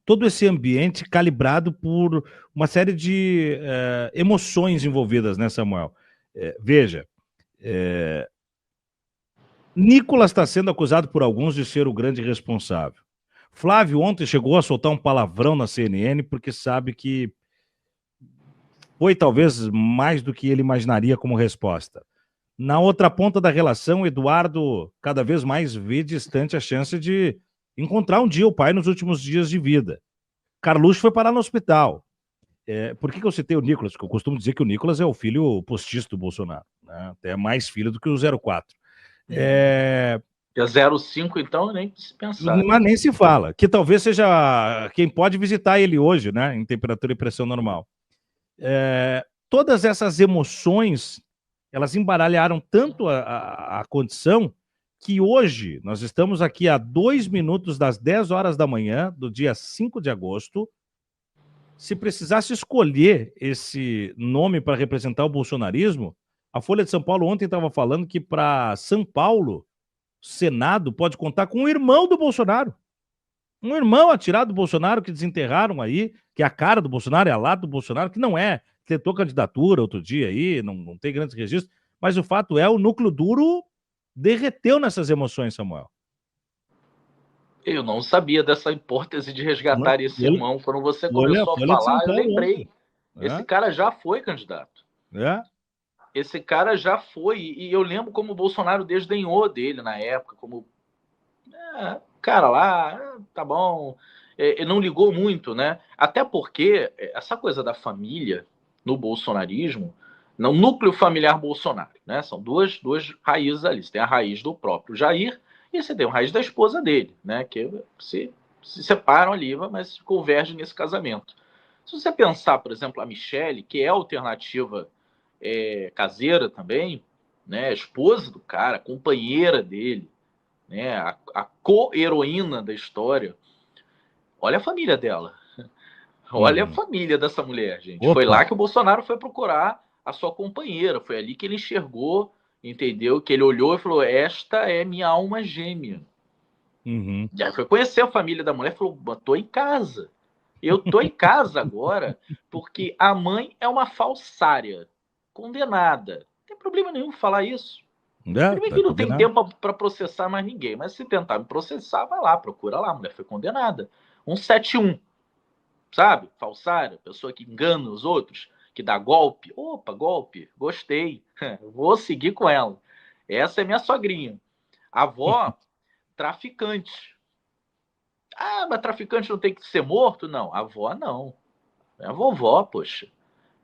todo esse ambiente calibrado por uma série de emoções envolvidas, né, Samuel? Veja, Nicolas está sendo acusado por alguns de ser o grande responsável. Flávio ontem chegou a soltar um palavrão na CNN porque sabe que foi talvez mais do que ele imaginaria como resposta. Na outra ponta da relação, Eduardo cada vez mais vê distante a chance de encontrar um dia o pai nos últimos dias de vida. Carluxo foi parar no hospital. Por que eu citei o Nicolas? Porque eu costumo dizer que o Nicolas é o filho postiço do Bolsonaro, né? Até mais filho do que o 04. E a 05, então, nem se pensar. Mas nem se fala. Que talvez seja quem pode visitar ele hoje, né? Em temperatura e pressão normal. Todas essas emoções, elas embaralharam tanto a condição que hoje nós estamos aqui a 2 minutos das 10 horas da manhã do dia 5 de agosto. Se precisasse escolher esse nome para representar o bolsonarismo, a Folha de São Paulo ontem estava falando que para São Paulo, o Senado pode contar com o irmão do Bolsonaro. Um irmão atirado do Bolsonaro que desenterraram aí, que é a cara do Bolsonaro, é a lado do Bolsonaro, que não é. Tentou candidatura outro dia aí, não tem grandes registros, mas o fato é, o núcleo duro derreteu nessas emoções, Samuel. Eu não sabia dessa hipótese de resgatar esse irmão. Quando você começou a falar, eu lembrei. Esse cara já foi candidato. Esse cara já foi. E eu lembro como o Bolsonaro desdenhou dele na época, como cara lá, tá bom. Ele não ligou muito, né? Até porque essa coisa da família no bolsonarismo, no núcleo familiar Bolsonaro, né? São duas raízes ali. Você tem a raiz do próprio Jair e você tem a raiz da esposa dele, né? Que se separam ali, mas convergem nesse casamento. Se você pensar, por exemplo, a Michelle, que é alternativa caseira também, né? Esposa do cara, companheira dele, né? A co-heroína da história. Olha a família dela. Olha a família dessa mulher, gente. Opa. Foi lá que o Bolsonaro foi procurar a sua companheira. Foi ali que ele enxergou, entendeu? Que ele olhou e falou: esta é minha alma gêmea. Uhum. E aí foi conhecer a família da mulher e falou: tô em casa. Eu tô em casa agora porque a mãe é uma falsária, condenada. Não tem problema nenhum falar isso. Primeiro que não tem tempo para processar mais ninguém, mas se tentar me processar, vai lá, procura lá. A mulher foi condenada. 171. Sabe? Falsária, pessoa que engana os outros, que dá golpe. Opa, golpe, gostei. Vou seguir com ela. Essa é minha sogrinha. A avó, traficante. Ah, mas traficante não tem que ser morto? Não, a avó não. É a vovó, poxa.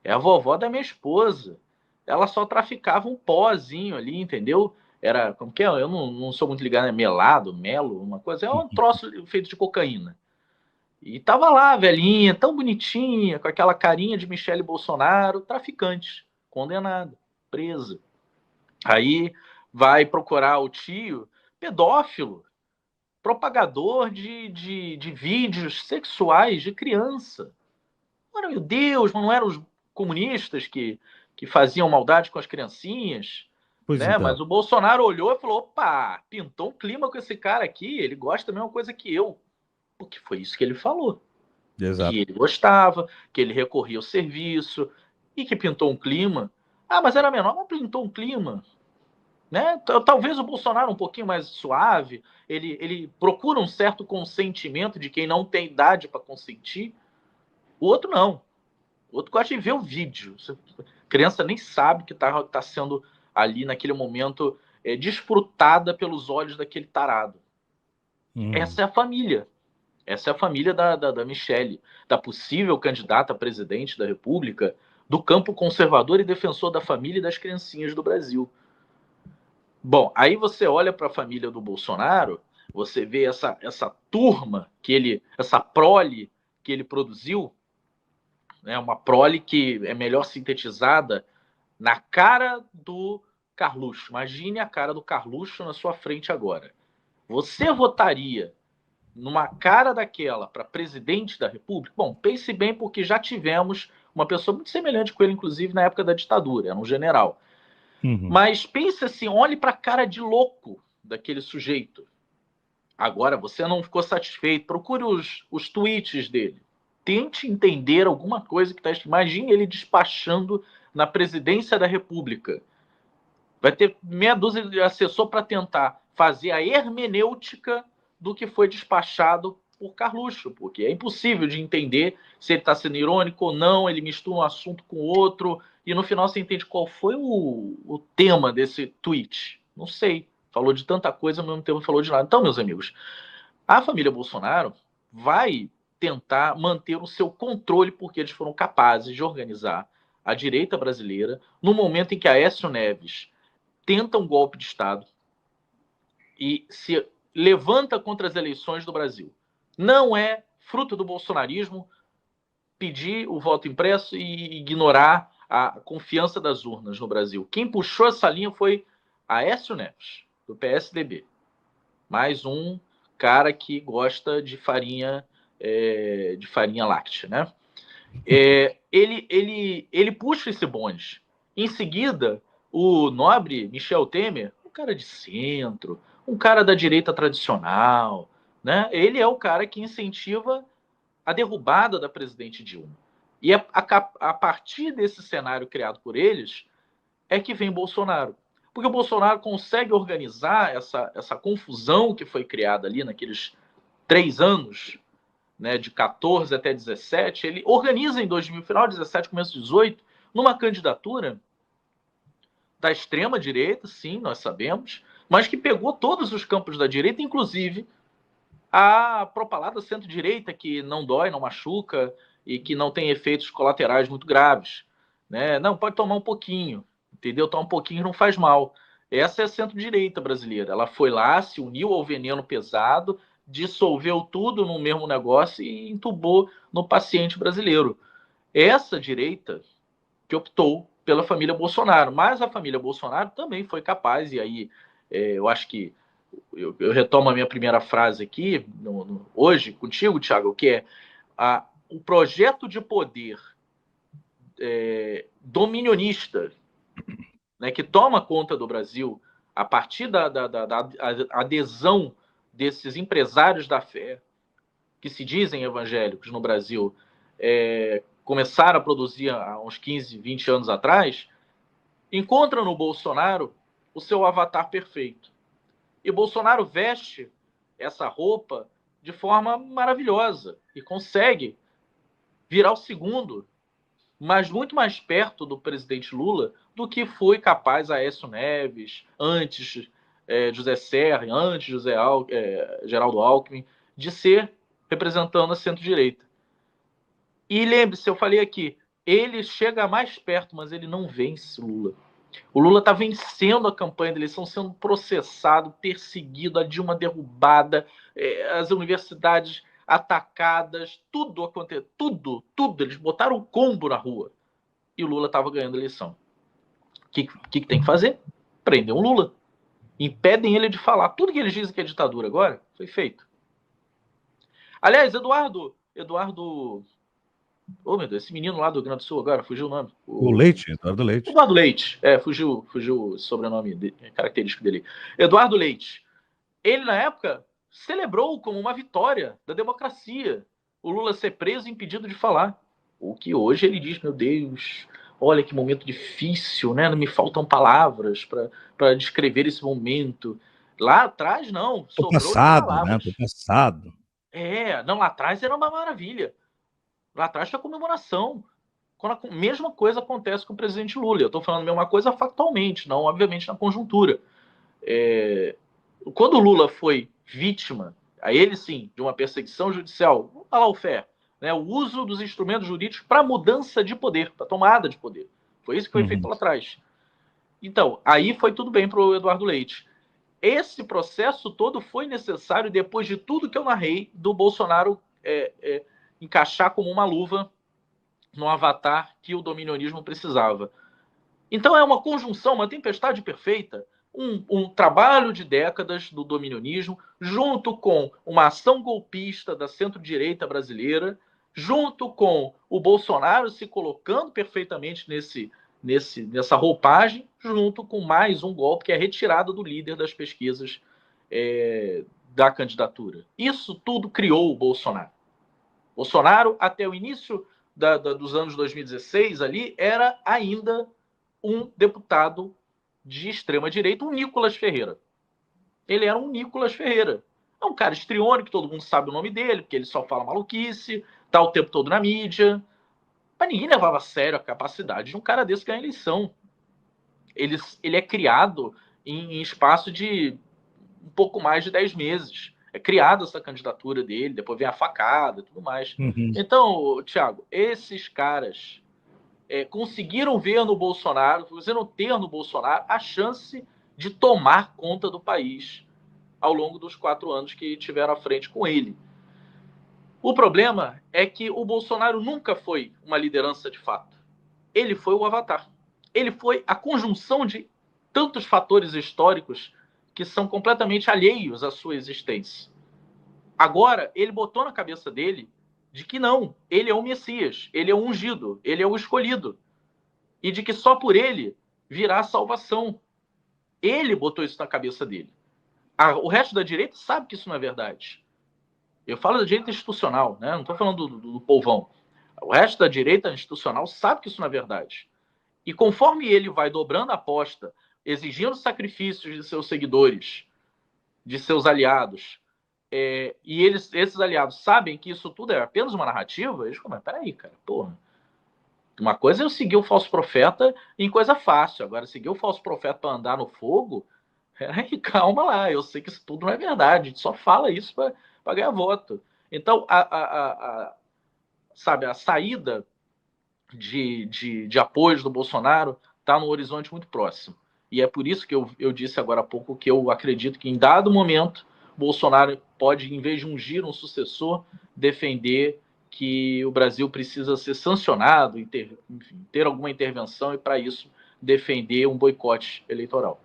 É a vovó da minha esposa. Ela só traficava um pozinho ali, entendeu? Era, como que é? Eu não sou muito ligado, né? Melado, melo, uma coisa. É um troço feito de cocaína. E tava lá, velhinha, tão bonitinha, com aquela carinha de Michele Bolsonaro, traficante, condenada, presa. Aí vai procurar o tio, pedófilo, propagador de vídeos sexuais de criança. Ora, meu Deus, não eram os comunistas que faziam maldade com as criancinhas? Pois né? então. Mas o Bolsonaro olhou e falou: opa, pintou um clima com esse cara aqui, ele gosta da mesma coisa que eu. Porque foi isso que ele falou. Exato. Que ele gostava, que ele recorria ao serviço e que pintou um clima. Ah, mas era menor, mas pintou um clima. Né? Talvez o Bolsonaro um pouquinho mais suave, ele procura um certo consentimento de quem não tem idade para consentir. O outro não. O outro gosta de ver o vídeo. A criança nem sabe que está sendo ali naquele momento desfrutada pelos olhos daquele tarado. Essa é a família. Essa é a família da Michelle, da possível candidata a presidente da República, do campo conservador e defensor da família e das criancinhas do Brasil. Bom, aí você olha para a família do Bolsonaro, você vê essa turma essa prole que ele produziu, né, uma prole que é melhor sintetizada na cara do Carluxo. Imagine a cara do Carluxo na sua frente agora. Você votaria numa cara daquela para presidente da República? Bom, pense bem, porque já tivemos uma pessoa muito semelhante com ele, inclusive na época da ditadura, era um general. Mas pense assim, olhe para a cara de louco daquele sujeito. Agora, você não ficou satisfeito, procure os tweets dele. Tente entender alguma coisa que está... Imagine ele despachando na presidência da República. Vai ter meia dúzia de assessor para tentar fazer a hermenêutica do que foi despachado por Carluxo, porque é impossível de entender se ele está sendo irônico ou não, ele mistura um assunto com outro, e no final você entende qual foi o tema desse tweet. Não sei. Falou de tanta coisa, ao mesmo tempo falou de nada. Então, meus amigos, a família Bolsonaro vai tentar manter o seu controle, porque eles foram capazes de organizar a direita brasileira no momento em que Aécio Neves tenta um golpe de Estado e se levanta contra as eleições do Brasil. Não é fruto do bolsonarismo pedir o voto impresso e ignorar a confiança das urnas no Brasil. Quem puxou essa linha foi Aécio Neves, do PSDB. Mais um cara que gosta de farinha láctea, né? Ele puxa esse bonde. Em seguida, o nobre Michel Temer, um cara de centro, um cara da direita tradicional, né? Ele é o cara que incentiva a derrubada da presidente Dilma. E a partir desse cenário criado por eles é que vem Bolsonaro. Porque o Bolsonaro consegue organizar essa confusão que foi criada ali naqueles 3 anos, né, de 14 até 17, ele organiza em 2000, final de 17, começo de 18, numa candidatura da extrema-direita, sim, nós sabemos, mas que pegou todos os campos da direita, inclusive a propalada centro-direita, que não dói, não machuca e que não tem efeitos colaterais muito graves. Né? Não, pode tomar um pouquinho, entendeu? Tomar um pouquinho não faz mal. Essa é a centro-direita brasileira. Ela foi lá, se uniu ao veneno pesado, dissolveu tudo no mesmo negócio e entubou no paciente brasileiro. Essa direita que optou pela família Bolsonaro. Mas a família Bolsonaro também foi capaz, e aí eu acho que eu retomo a minha primeira frase aqui, hoje, contigo, Thiago, que é o projeto de poder dominionista, né, que toma conta do Brasil a partir da adesão desses empresários da fé, que se dizem evangélicos no Brasil, começaram a produzir há uns 15, 20 anos atrás, encontra no Bolsonaro o seu avatar perfeito. E Bolsonaro veste essa roupa de forma maravilhosa e consegue virar o segundo, mas muito mais perto do presidente Lula do que foi capaz Aécio Neves, antes José Serra, antes Geraldo Alckmin, de ser representando a centro-direita. E lembre-se, eu falei aqui, ele chega mais perto, mas ele não vence Lula. O Lula está vencendo a campanha de eleição, sendo processado, perseguido, a Dilma derrubada, as universidades atacadas, tudo aconteceu, tudo. Eles botaram o combo na rua e o Lula estava ganhando a eleição. O que tem que fazer? Prender o Lula. Impedem ele de falar. Tudo que eles dizem que é ditadura agora foi feito. Aliás, Eduardo. Oh, meu Deus, esse menino lá do Rio Grande do Sul agora, fugiu o nome. O Leite, Eduardo Leite. Eduardo Leite, fugiu o sobrenome característico dele. Eduardo Leite. Ele, na época, celebrou como uma vitória da democracia o Lula ser preso e impedido de falar. O que hoje ele diz, meu Deus, olha que momento difícil, né? Não me faltam palavras para descrever esse momento. Lá atrás, não. Tô passado, né? Tô passado. Não, lá atrás era uma maravilha. Lá atrás foi comemoração. Quando a mesma coisa acontece com o presidente Lula. Eu estou falando a mesma coisa factualmente, não obviamente na conjuntura. Quando o Lula foi vítima, a ele sim, de uma perseguição judicial, vamos falar o fé, né, o uso dos instrumentos jurídicos para mudança de poder, para tomada de poder. Foi isso que foi feito lá atrás. Então, aí foi tudo bem para o Eduardo Leite. Esse processo todo foi necessário depois de tudo que eu narrei do Bolsonaro encaixar como uma luva no avatar que o dominionismo precisava. Então é uma conjunção, uma tempestade perfeita, um trabalho de décadas do dominionismo, junto com uma ação golpista da centro-direita brasileira, junto com o Bolsonaro se colocando perfeitamente nessa roupagem, junto com mais um golpe que é retirado do líder das pesquisas da candidatura. Isso tudo criou o Bolsonaro. Bolsonaro, até o início dos anos 2016, ali, era ainda um deputado de extrema-direita, um Nicolas Ferreira. Ele era um Nicolas Ferreira. É um cara histriônico, todo mundo sabe o nome dele, porque ele só fala maluquice, tá o tempo todo na mídia. Mas ninguém levava a sério a capacidade de um cara desse ganhar eleição. Ele é criado em espaço de um pouco mais de 10 meses. É criada essa candidatura dele, depois vem a facada e tudo mais. Uhum. Então, Thiago, esses caras conseguiram ver no Bolsonaro, conseguiram ter no Bolsonaro a chance de tomar conta do país ao longo dos 4 anos que tiveram à frente com ele. O problema é que o Bolsonaro nunca foi uma liderança de fato. Ele foi o avatar. Ele foi a conjunção de tantos fatores históricos que são completamente alheios à sua existência. Agora, ele botou na cabeça dele de que não, ele é o Messias, ele é o ungido, ele é o escolhido. E de que só por ele virá a salvação. Ele botou isso na cabeça dele. O resto da direita sabe que isso não é verdade. Eu falo da direita institucional, né? Não estou falando do povão. O resto da direita institucional sabe que isso não é verdade. E conforme ele vai dobrando a aposta, exigindo sacrifícios de seus seguidores, de seus aliados, e esses aliados sabem que isso tudo é apenas uma narrativa, eles falam, mas peraí, cara, porra. Uma coisa é eu seguir o falso profeta em coisa fácil. Agora, seguir o falso profeta para andar no fogo, peraí, calma lá, eu sei que isso tudo não é verdade, a gente só fala isso para ganhar voto. Então, sabe, a saída de apoios do Bolsonaro está no horizonte muito próximo. E é por isso que eu disse agora há pouco que eu acredito que em dado momento Bolsonaro pode, em vez de ungir um sucessor, defender que o Brasil precisa ser sancionado, enfim, ter alguma intervenção e, para isso, defender um boicote eleitoral.